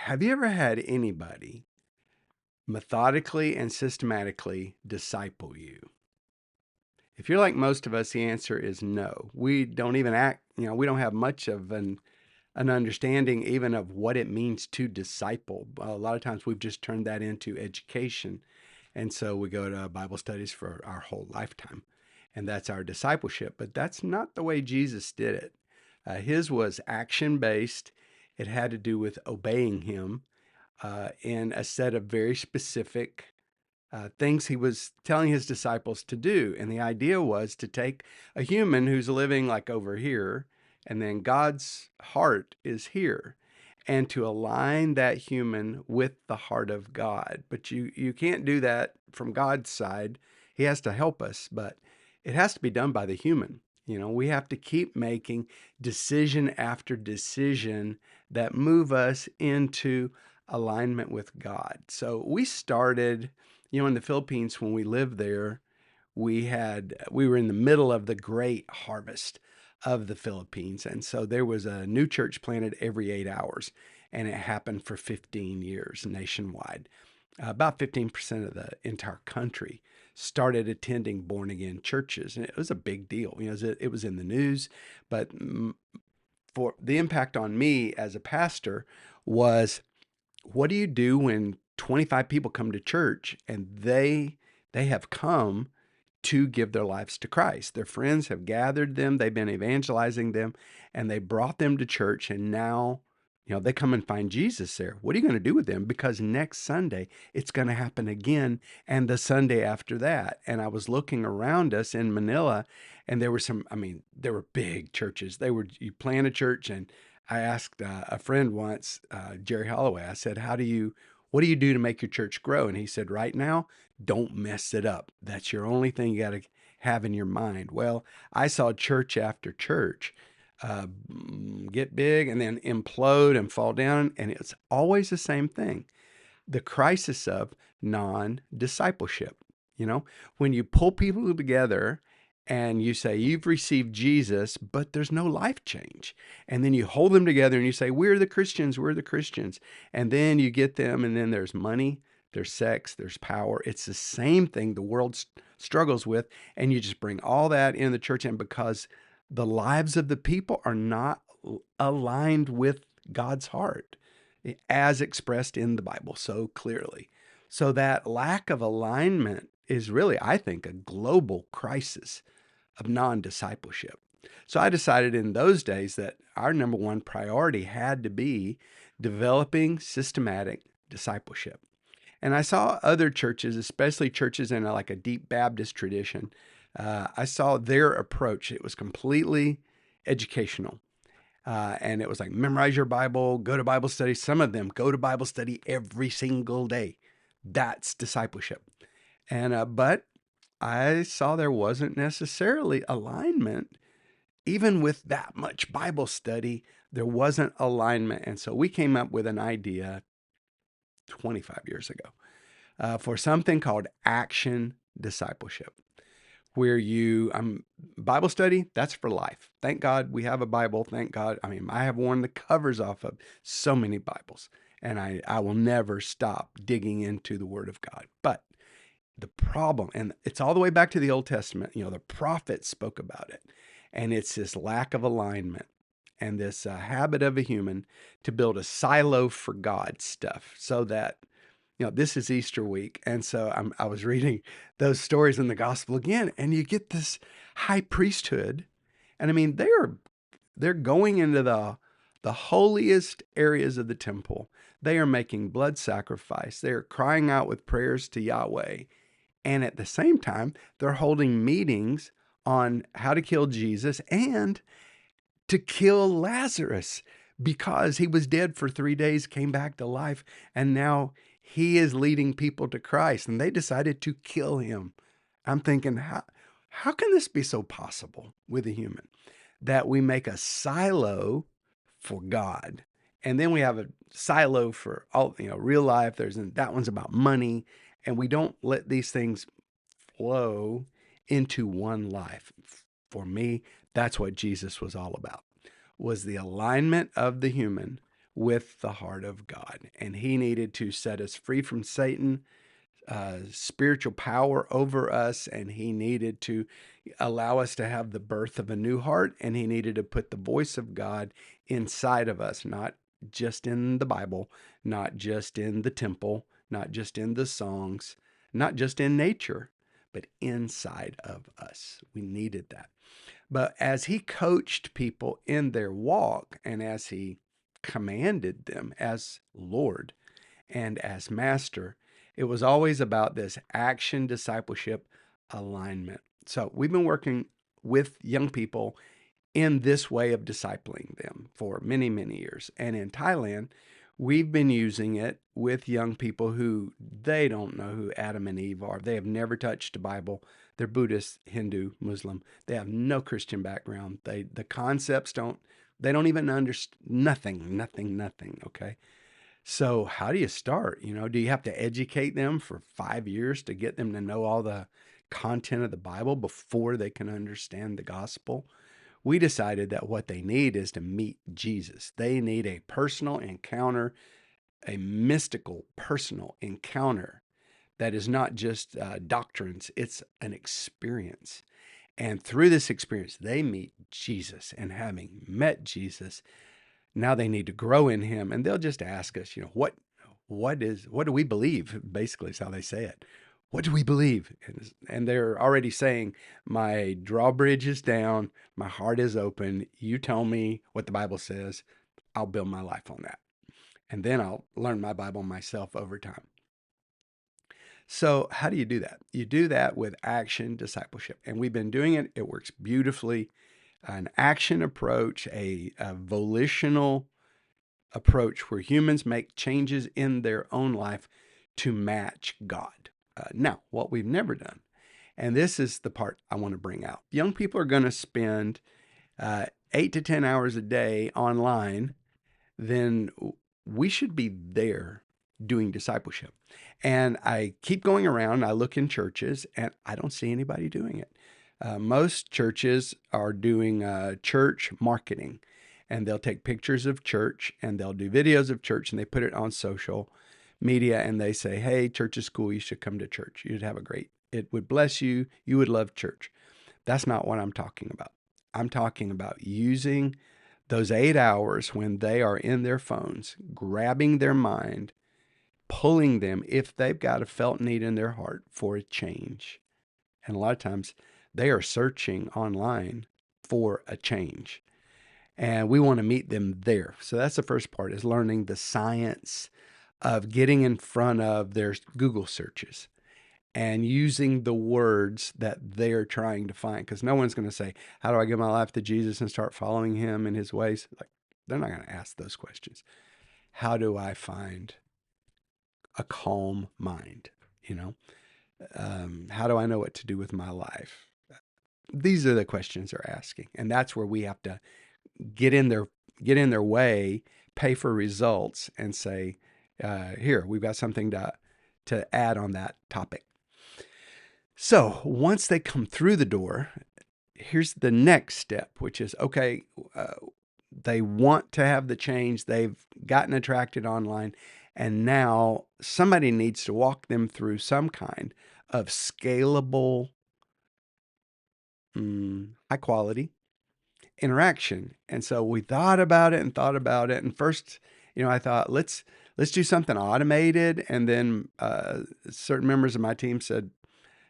Have you ever had anybody methodically and systematically disciple you? If you're like most of us, the answer is no. We don't even we don't have much of an understanding even of what it means to disciple. A lot of times we've just turned that into education. And so we go to Bible studies for our whole lifetime. And that's our discipleship. But that's not the way Jesus did it. His was action based, it had to do with obeying him in a set of very specific things he was telling his disciples to do. And the idea was to take a human who's living like over here, and then God's heart is here, and to align that human with the heart of God. But you can't do that from God's side. He has to help us, but it has to be done by the human. We have to keep making decision after decision that move us into alignment with God. So we started, in the Philippines when we lived there, we were in the middle of the great harvest of the Philippines. And so there was a new church planted every 8 hours, and it happened for 15 years nationwide. About 15% of the entire country started attending born again churches, and it was a big deal. It was in the news, but for the impact on me as a pastor was, what do you do when 25 people come to church and they have come to give their lives to Christ? Their friends have gathered them, they've been evangelizing them, and they brought them to church, and now they come and find Jesus there. What are you going to do with them? Because next Sunday it's going to happen again, and the Sunday after that. And I was looking around us in Manila, and there were there were big churches. You plant a church, and I asked a friend once, Jerry Holloway, I said, what do you do to make your church grow? And he said, right now, don't mess it up. That's your only thing you got to have in your mind. Well, I saw church after church uh, get big and then implode and fall down. And it's always the same thing, the crisis of non discipleship. When you pull people together and you say, you've received Jesus, but there's no life change. And then you hold them together and you say, we're the Christians, we're the Christians. And then you get them, and then there's money, there's sex, there's power. It's the same thing the world struggles with. And you just bring all that in the church. And because the lives of the people are not aligned with God's heart, as expressed in the Bible so clearly. So that lack of alignment is really, I think, a global crisis of non-discipleship. So I decided in those days that our number one priority had to be developing systematic discipleship. And I saw other churches, especially churches in like a deep Baptist tradition, I saw their approach. It was completely educational. And it was like, memorize your Bible, go to Bible study. Some of them go to Bible study every single day. That's discipleship. But I saw there wasn't necessarily alignment. Even with that much Bible study, there wasn't alignment. And so we came up with an idea 25 years ago for something called action discipleship, where Bible study, that's for life. Thank God we have a Bible. Thank God. I have worn the covers off of so many Bibles, and I will never stop digging into the Word of God. But the problem, and it's all the way back to the Old Testament, the prophets spoke about it, and it's this lack of alignment and this habit of a human to build a silo for God stuff, so that this is Easter week. And so I was reading those stories in the gospel again, and you get this high priesthood. And they're going into the holiest areas of the temple. They are making blood sacrifice. They are crying out with prayers to Yahweh. And at the same time, they're holding meetings on how to kill Jesus and to kill Lazarus, because he was dead for 3 days, came back to life, and now he is leading people to Christ. And they decided to kill him. I'm thinking, how can this be so possible with a human, that we make a silo for God, and then we have a silo for all, real life? That one's about money, and we don't let these things flow into one life. For me, that's what Jesus was all about, was the alignment of the human with the heart of God. And he needed to set us free from Satan, spiritual power over us, and he needed to allow us to have the birth of a new heart, and he needed to put the voice of God inside of us, not just in the Bible, not just in the temple, not just in the songs, not just in nature, but inside of us. We needed that. But as he coached people in their walk and as he commanded them as Lord and as Master, it was always about this action discipleship alignment. So we've been working with young people in this way of discipling them for many, many years. And in Thailand, we've been using it with young people who they don't know who Adam and Eve are. They have never touched a Bible. They're Buddhist, Hindu, Muslim. They have no Christian background. The concepts they don't even understand nothing. Okay. So how do you start? Do you have to educate them for 5 years to get them to know all the content of the Bible before they can understand the gospel? We decided that what they need is to meet Jesus. They need a personal encounter, a mystical personal encounter that is not just doctrines, it's an experience. And through this experience, they meet Jesus. And having met Jesus, now they need to grow in him. And they'll just ask us, what do we believe? Basically, is how they say it. What do we believe? And they're already saying, my drawbridge is down, my heart is open. You tell me what the Bible says. I'll build my life on that. And then I'll learn my Bible myself over time. So how do you do that? You do that with action discipleship. And we've been doing it. It works beautifully. An action approach, a volitional approach where humans make changes in their own life to match God. Now, what we've never done, and this is the part I want to bring out. Young people are going to spend 8 to 10 hours a day online. Then we should be there doing discipleship. And I keep going around, I look in churches, and I don't see anybody doing it. Most churches are doing church marketing, and they'll take pictures of church and they'll do videos of church and they put it on social media and they say, hey, church is cool. You should come to church. It would bless you. You would love church. That's not what I'm talking about. I'm talking about using those 8 hours when they are in their phones, grabbing their mind, pulling them if they've got a felt need in their heart for a change. And a lot of times they are searching online for a change. And we want to meet them there. So that's the first part, is learning the science of getting in front of their Google searches and using the words that they're trying to find. Because no one's going to say, how do I give my life to Jesus and start following him in his ways? Like, they're not going to ask those questions. How do I find a calm mind? How do I know what to do with my life? These are the questions they're asking. And that's where we have to get in their way, pay for results, and say, here, we've got something to add on that topic. So once they come through the door, here's the next step, which is, okay, they want to have the change. They've gotten attracted online. And now somebody needs to walk them through some kind of scalable, high quality interaction. And so we thought about it. And first, I thought, let's do something automated. And then certain members of my team said,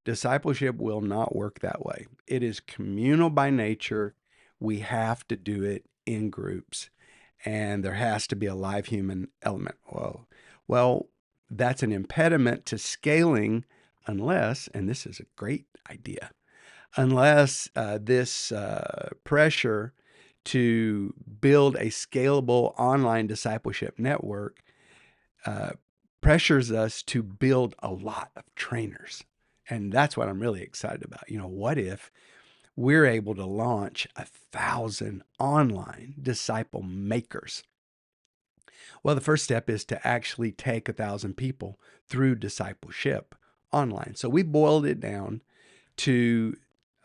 discipleship will not work that way. It is communal by nature. We have to do it in groups. And there has to be a live human element. Well, that's an impediment to scaling unless, and this is a great idea, unless this pressure to build a scalable online discipleship network pressures us to build a lot of trainers. And that's what I'm really excited about. What if we're able to launch 1,000 online disciple makers? Well, the first step is to actually take 1,000 people through discipleship online. So we boiled it down to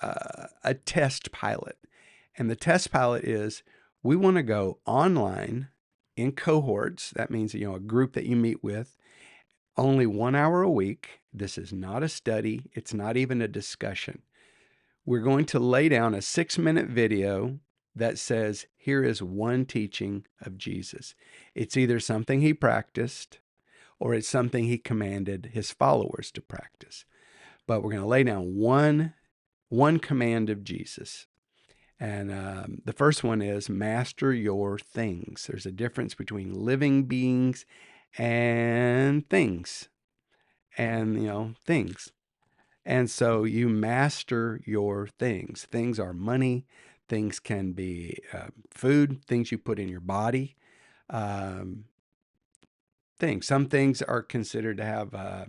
a test pilot. And the test pilot is, we want to go online in cohorts. That means, a group that you meet with, only 1 hour a week. This is not a study. It's not even a discussion. We're going to lay down a 6-minute video that says, here is one teaching of Jesus. It's either something he practiced or it's something he commanded his followers to practice. But we're going to lay down one command of Jesus. And the first one is master your things. There's a difference between living beings and things. And, things. And so you master your things. Things are money. Things can be food, things you put in your body. Um, things. Some things are considered to have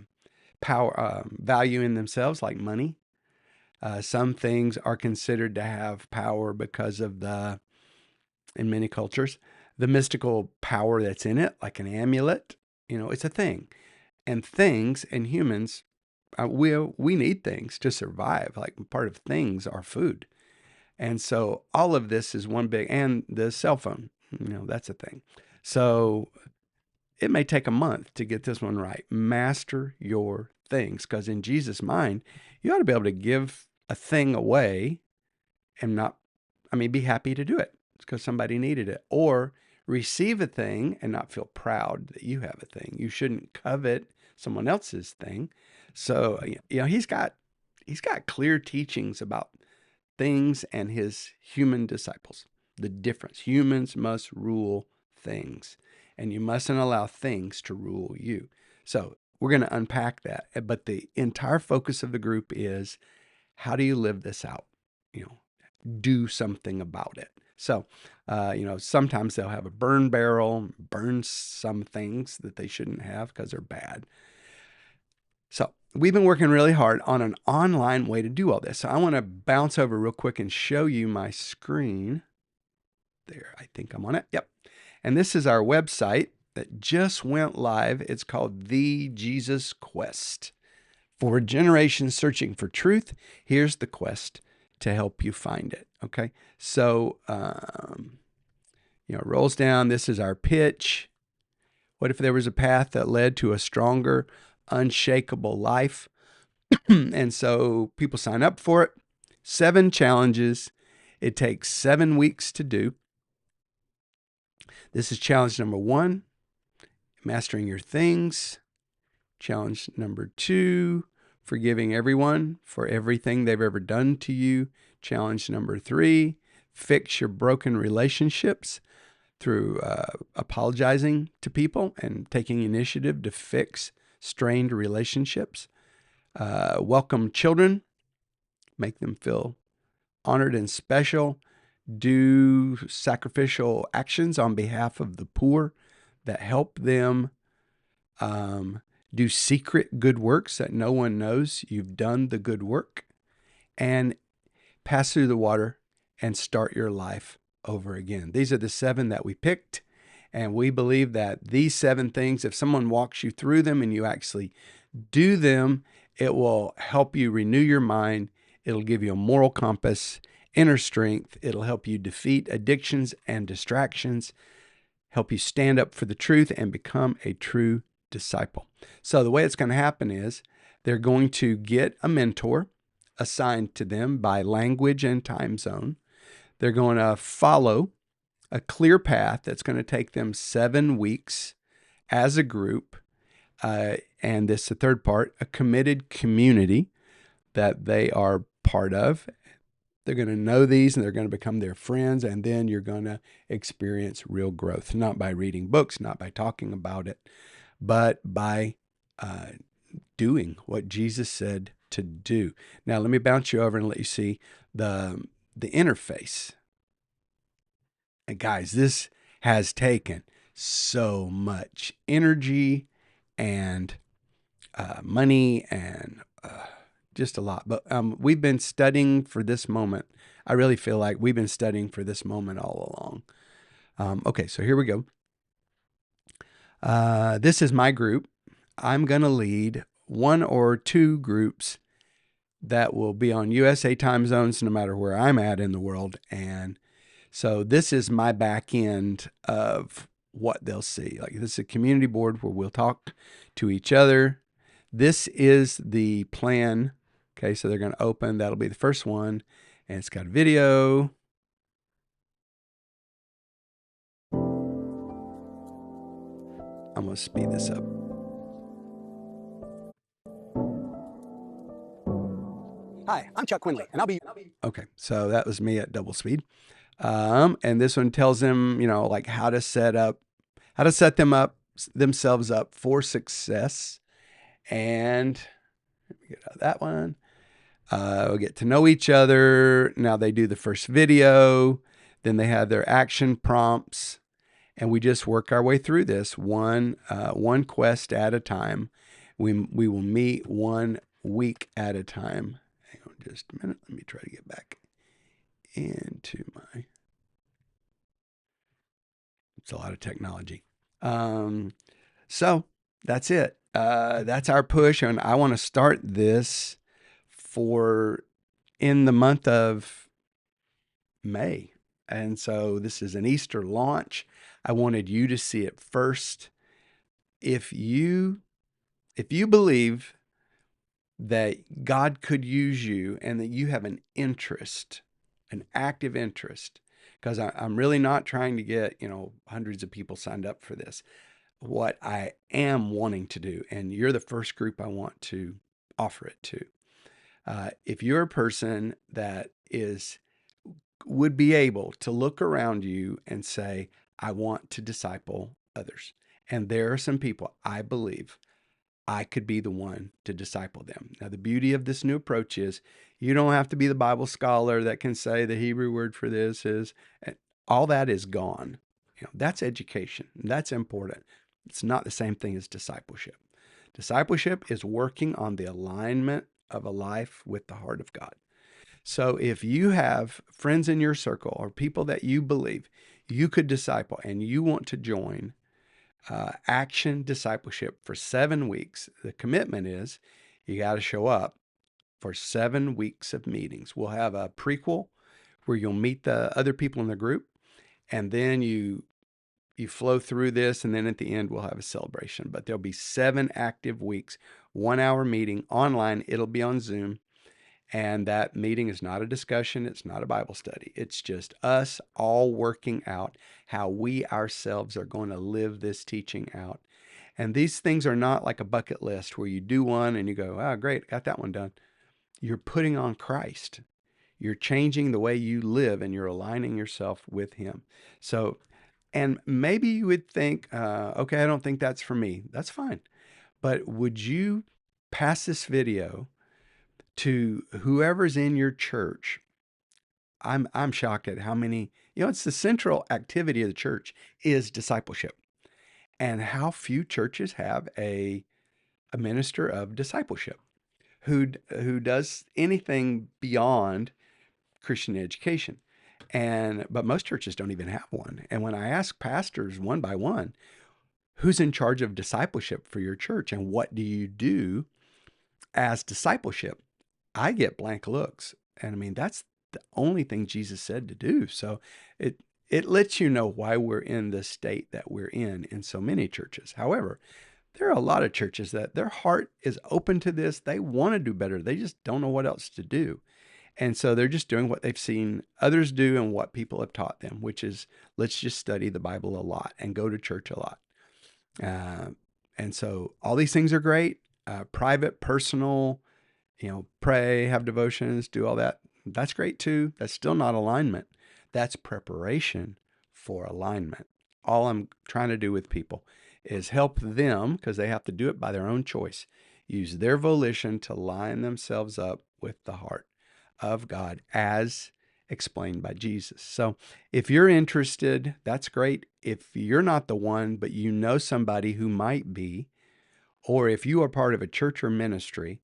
power, value in themselves, like money. Some things are considered to have power because of in many cultures, the mystical power that's in it, like an amulet. It's a thing. And things and humans, we need things to survive. Like part of things are food. And so all of this is one big, and the cell phone, that's a thing. So it may take a month to get this one right. Master your things, because in Jesus' mind, you ought to be able to give a thing away and be happy to do it because somebody needed it, or receive a thing and not feel proud that you have a thing. You shouldn't covet someone else's thing. So, he's got clear teachings about things and his human disciples. The difference. Humans must rule things, and you mustn't allow things to rule you. So we're going to unpack that. But the entire focus of the group is, how do you live this out? Do something about it. So, sometimes they'll have a burn barrel, burn some things that they shouldn't have because they're bad. So we've been working really hard on an online way to do all this. So I want to bounce over real quick and show you my screen. There, I think I'm on it. Yep. And this is our website that just went live. It's called The Jesus Quest. For generations searching for truth, here's the quest to help you find it. Okay. So, it rolls down. This is our pitch. What if there was a path that led to a stronger, unshakable life? And so people sign up for it. 7 challenges. It takes 7 weeks to do. This is challenge number 1, mastering your things. Challenge number 2, forgiving everyone for everything they've ever done to you. Challenge number 3, fix your broken relationships through apologizing to people and taking initiative to fix strained relationships. Welcome children, make them feel honored and special. Do sacrificial actions on behalf of the poor that help them. Do secret good works that no one knows you've done the good work, and pass through the water and start your life over again. These are the 7 that we picked, and we believe that these 7 things, if someone walks you through them and you actually do them, it will help you renew your mind. It'll give you a moral compass, inner strength. It'll help you defeat addictions and distractions, help you stand up for the truth and become a true disciple. So the way it's going to happen is they're going to get a mentor assigned to them by language and time zone. They're going to follow a clear path that's going to take them 7 weeks as a group. And this is the third part, a committed community that they are part of. They're going to know these and they're going to become their friends. And then you're going to experience real growth, not by reading books, not by talking about it, but by doing what Jesus said to do. Now, let me bounce you over and let you see the interface. And guys, this has taken so much energy and money and just a lot. But we've been studying for this moment. I really feel like we've been studying for this moment all along. Okay, so here we go. This is my group. I'm going to lead 1 or 2 groups that will be on USA time zones no matter where I'm at in the world. And so this is my back end of what they'll see. Like this is a community board where we'll talk to each other. This is the plan. Okay, so they're going to open. That'll be the first one. And it's got a video. I'm going to speed this up. Hi, I'm Chuck Quinley, and I'll be... Okay, so that was me at double speed. And this one tells them, like how to set themselves up for success. And let me get out of that one. We'll get to know each other. Now they do the first video. Then they have their action prompts. And we just work our way through this one quest at a time. We will meet 1 week at a time. Hang on just a minute. Let me try to get back into my... It's a lot of technology. So that's it. That's our push. And I want to start this in the month of May. And so this is an Easter launch. I wanted you to see it first. If you believe that God could use you and that you have an interest, an active interest, because I'm really not trying to get, hundreds of people signed up for this. What I am wanting to do, and you're the first group I want to offer it to. If you're a person that would be able to look around you and say, I want to disciple others. And there are some people I believe I could be the one to disciple them. Now, the beauty of this new approach is you don't have to be the Bible scholar that can say the Hebrew word for this is, all that is gone. That's education. That's important. It's not the same thing as discipleship. Discipleship is working on the alignment of a life with the heart of God. So if you have friends in your circle or people that you believe you could disciple and you want to join Action Discipleship for 7 weeks, the commitment is you got to show up for 7 weeks of meetings. We'll have a prequel where you'll meet the other people in the group, and then you flow through this, and then at the end we'll have a celebration. But there'll be 7 active weeks, 1-hour meeting online. It'll be on Zoom. And that meeting is not a discussion. It's not a Bible study. It's just us all working out how we ourselves are going to live this teaching out. And these things are not like a bucket list where you do one and you go, oh, great, got that one done. You're putting on Christ. You're changing the way you live and you're aligning yourself with Him. So, and maybe you would think, okay, I don't think that's for me. That's fine. But would you pass this video to whoever's in your church? I'm shocked at how many, it's the central activity of the church is discipleship. And how few churches have a minister of discipleship who does anything beyond Christian education. But most churches don't even have one. And when I ask pastors one by one, who's in charge of discipleship for your church and what do you do as discipleship, I get blank looks. And I mean, that's the only thing Jesus said to do. So it lets you know why we're in the state that we're in so many churches. However, there are a lot of churches that their heart is open to this. They want to do better. They just don't know what else to do. And so they're just doing what they've seen others do and what people have taught them, which is let's just study the Bible a lot and go to church a lot. And so all these things are great. Private, personal, pray, have devotions, do all that. That's great too. That's still not alignment. That's preparation for alignment. All I'm trying to do with people is help them, because they have to do it by their own choice, use their volition to line themselves up with the heart of God as explained by Jesus. So if you're interested, that's great. If you're not the one, but you know somebody who might be, or if you are part of a church or ministry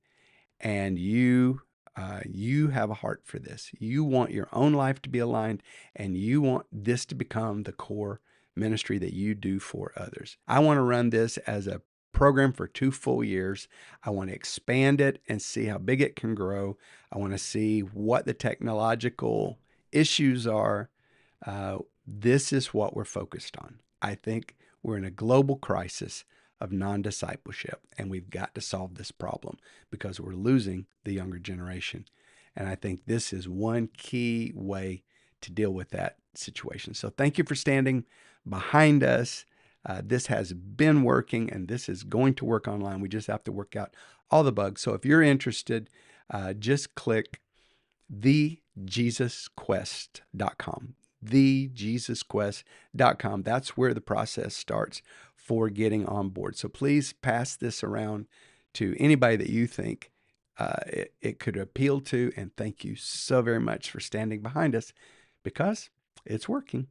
and you have a heart for this, you want your own life to be aligned, and you want this to become the core ministry that you do for others. I want to run this as a program for 2 full years. I want to expand it and see how big it can grow. I want to see what the technological issues are. This is what we're focused on. I think we're in a global crisis of non-discipleship, and we've got to solve this problem because we're losing the younger generation. And I think this is one key way to deal with that situation. So thank you for standing behind us. This has been working, and this is going to work online. We just have to work out all the bugs. So if you're interested, just click thejesusquest.com. Thejesusquest.com. That's where the process starts for getting on board. So please pass this around to anybody that you think it could appeal to. And thank you so very much for standing behind us because it's working.